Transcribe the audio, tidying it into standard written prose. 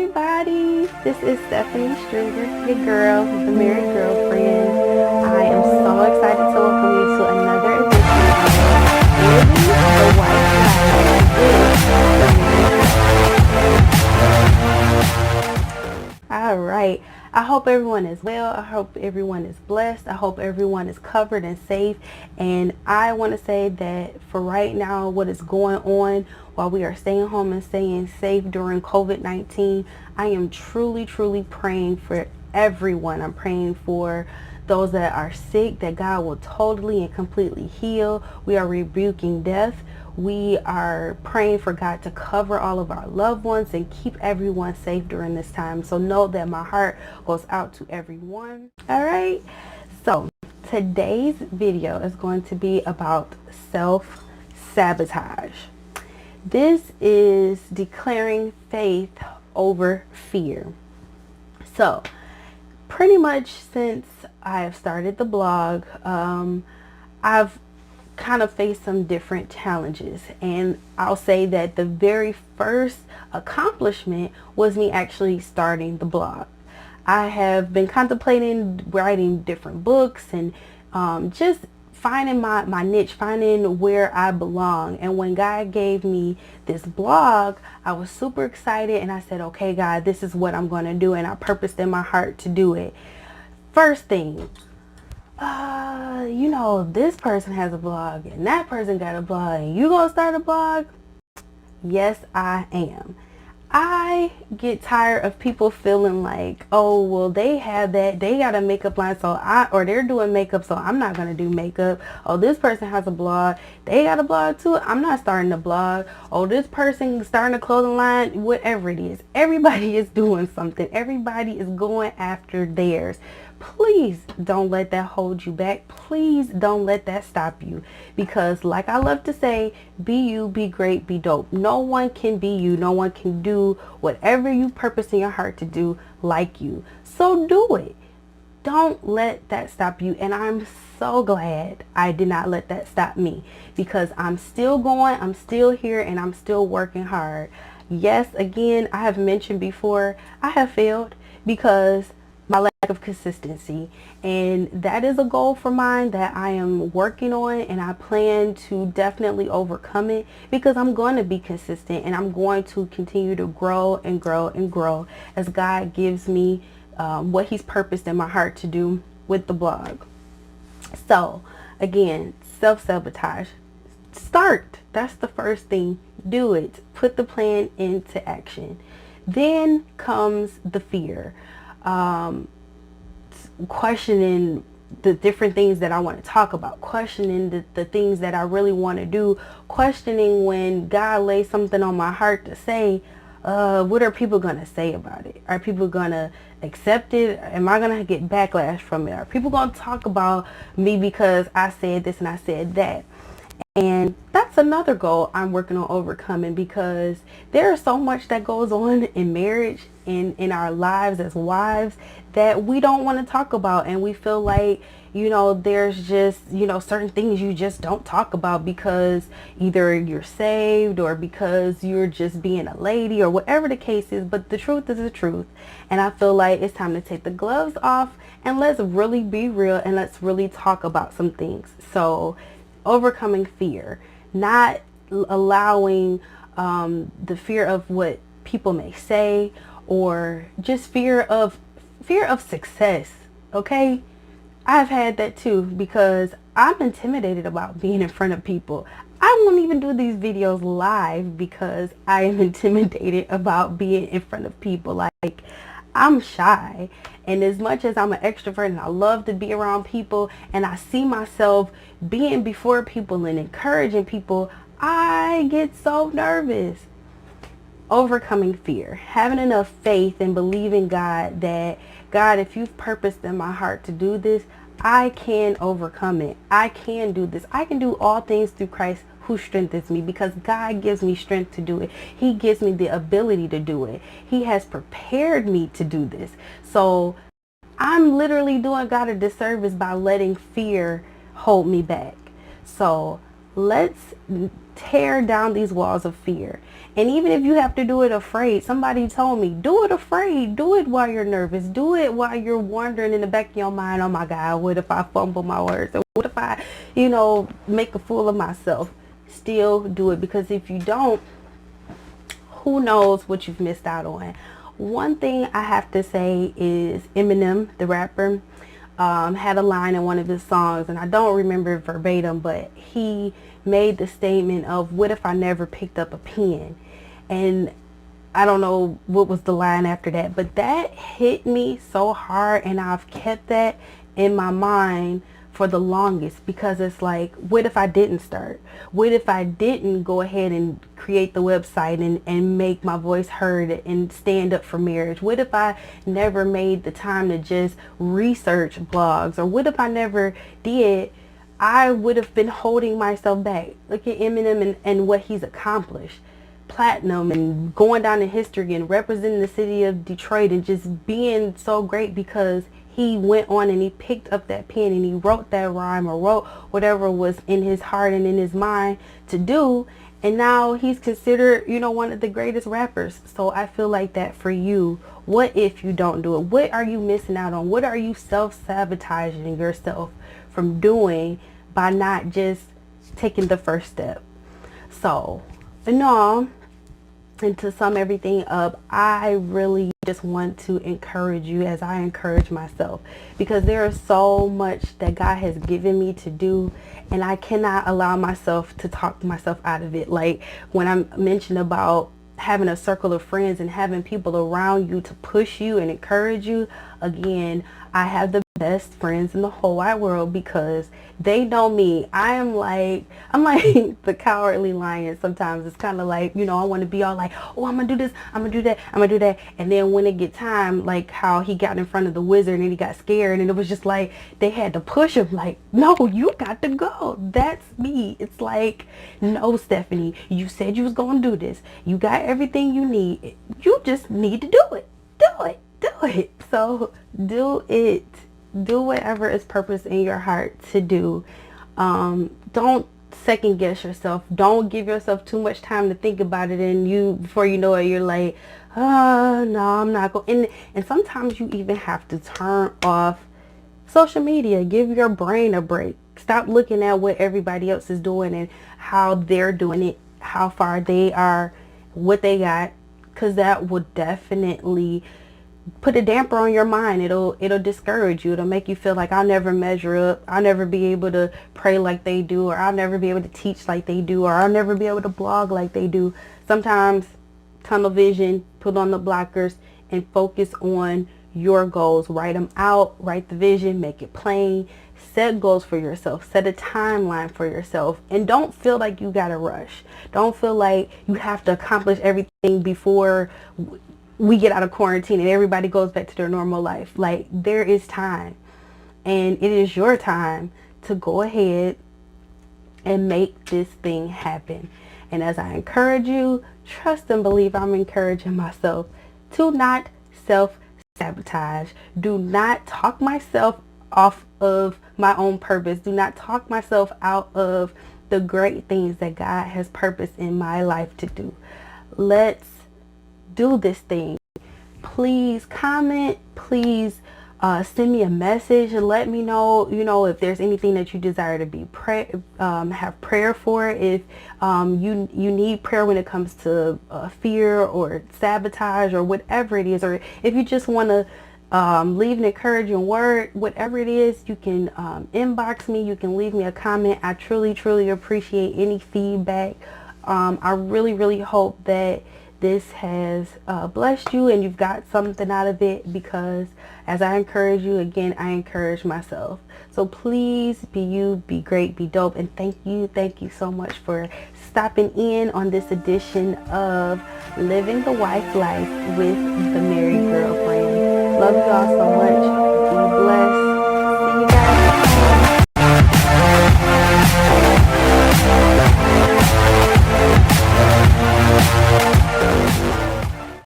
everybody, this is Stephanie Stringer, your girl, the married girlfriend. I am so excited to welcome you to another edition of Living the White Life. All right. I hope everyone is well. I hope everyone is blessed. I hope everyone is covered and safe. And I want to say that for right now, what is going on while we are staying home and staying safe during COVID-19, I am truly, truly praying for everyone. I'm praying for those that are sick, that God will totally and completely heal. We are rebuking death. We are praying for God to cover all of our loved ones and keep everyone safe during this time. So know that my heart goes out to everyone. All right. So today's video is going to be about self-sabotage. This is declaring faith over fear. So pretty much since I have started the blog, I've kind of faced some different challenges, and I'll say that the very first accomplishment was me actually starting the blog. I have been contemplating writing different books and just finding my niche, finding where I belong. And when God gave me this blog, I was super excited, and I said, okay, God, this is what I'm going to do, and I purposed in my heart to do it. First thing, this person has a blog and that person got a blog, and you gonna start a blog? Yes, I am. I get tired of people feeling like, oh, well, they have that, they got a makeup line, or they're doing makeup, so I'm not gonna do makeup. Oh, this person has a blog, they got a blog too, I'm not starting a blog. Oh, this person starting a clothing line, whatever it is. Everybody is doing something. Everybody is going after theirs. Please don't let that hold you back. Please don't let that stop you, because like I love to say, be you, be great, be dope. No one can be you. No one can do whatever you purpose in your heart to do like you. So do it. Don't let that stop you. And I'm so glad I did not let that stop me, because I'm still going, I'm still here, and I'm still working hard. Yes, again, I have mentioned before, I have failed because my lack of consistency, and that is a goal for mine that I am working on, and I plan to definitely overcome it, because I'm going to be consistent, and I'm going to continue to grow and grow and grow as God gives me what he's purposed in my heart to do with the blog. So again, self-sabotage. Start. That's the first thing. Do it. Put the plan into action. Then comes the fear. Questioning the different things that I want to talk about, questioning the things that I really want to do, questioning when God lays something on my heart to say, what are people going to say about it? Are people going to accept it? Am I going to get backlash from it? Are people going to talk about me because I said this and I said that? And that's another goal I'm working on overcoming, because there's so much that goes on in marriage and in our lives as wives that we don't want to talk about. And we feel like, there's just, certain things you just don't talk about because either you're saved or because you're just being a lady or whatever the case is. But the truth is the truth. And I feel like it's time to take the gloves off and let's really be real, and let's really talk about some things. So overcoming fear, not allowing the fear of what people may say, or just fear of success. Okay, I've had that too, because I'm intimidated about being in front of people. I won't even do these videos live because I am intimidated about being in front of people. Like, I'm shy, and as much as I'm an extrovert and I love to be around people and I see myself being before people and encouraging people, I get so nervous. Overcoming fear, having enough faith and believing God that, God, if you've purposed in my heart to do this, I can overcome it. I can do this. I can do all things through Christ who strengthens me, because God gives me strength to do it. He gives me the ability to do it. He has prepared me to do this. So I'm literally doing God a disservice by letting fear hold me back. So let's tear down these walls of fear And even if you have to do it afraid, somebody told me, do it afraid. Do it while you're nervous. Do it while you're wondering in the back of your mind, oh my God, what if I fumble my words? Or what if I, make a fool of myself? Still do it, because if you don't, who knows what you've missed out on. One thing I have to say is Eminem, the rapper, had a line in one of his songs, and I don't remember it verbatim, but he made the statement of, what if I never picked up a pen? And I don't know what was the line after that, but that hit me so hard, and I've kept that in my mind for the longest, because it's like, what if I didn't start? What if I didn't go ahead and create the website and make my voice heard and stand up for marriage? What if I never made the time to just research blogs? Or what if I never did? I would have been holding myself back. Look at Eminem and what he's accomplished. Platinum and going down in history and representing the city of Detroit and just being so great because he went on and he picked up that pen and he wrote that rhyme or wrote whatever was in his heart and in his mind to do. And now he's considered, one of the greatest rappers. So I feel like that for you. What if you don't do it? What are you missing out on? What are you self-sabotaging yourself from doing by not just taking the first step? So, and to sum everything up, I really just want to encourage you as I encourage myself, because there is so much that God has given me to do, and I cannot allow myself to talk myself out of it. Like when I mentioned about having a circle of friends and having people around you to push you and encourage you, again, I have the best friends in the whole wide world because they know me. I'm like the cowardly lion sometimes. It's kind of like, I want to be all like, oh, I'm gonna do this, I'm gonna do that, I'm gonna do that, and then when it get time, like how he got in front of the wizard and he got scared and it was just like they had to push him, like, no, you got to go. That's me. It's like, no, Stephanie, you said you was gonna do this, you got everything you need, you just need to do it. So do it. Do whatever is purpose in your heart to do. Don't second guess yourself. Don't give yourself too much time to think about it, and before you know it, you're like, oh no, I'm not going. And sometimes you even have to turn off social media. Give your brain a break. Stop looking at what everybody else is doing and how they're doing it, how far they are, what they got, because that will definitely put a damper on your mind. It'll discourage you. It'll make you feel like I'll never measure up. I'll never be able to pray like they do, or I'll never be able to teach like they do, or I'll never be able to blog like they do. Sometimes tunnel vision, put on the blockers and focus on your goals. Write them out, write the vision, make it plain, set goals for yourself, set a timeline for yourself, and don't feel like you gotta rush. Don't feel like you have to accomplish everything before we get out of quarantine and everybody goes back to their normal life. Like, there is time, and it is your time to go ahead and make this thing happen. And as I encourage you, trust and believe I'm encouraging myself to not self-sabotage. Do not talk myself off of my own purpose. Do not talk myself out of the great things that God has purposed in my life to do. Let's do this thing. Please comment. Please send me a message and let me know, if there's anything that you desire to be have prayer for. If you need prayer when it comes to fear or sabotage or whatever it is, or if you just want to leave an encouraging word, whatever it is, you can inbox me. You can leave me a comment. I truly appreciate any feedback. I really hope that this has blessed you and you've got something out of it, because as I encourage you, again, I encourage myself. So please be you, be great, be dope, and thank you so much for stopping in on this edition of Living the Wife Life with the Married Girlfriend. Love you all so much. Be blessed.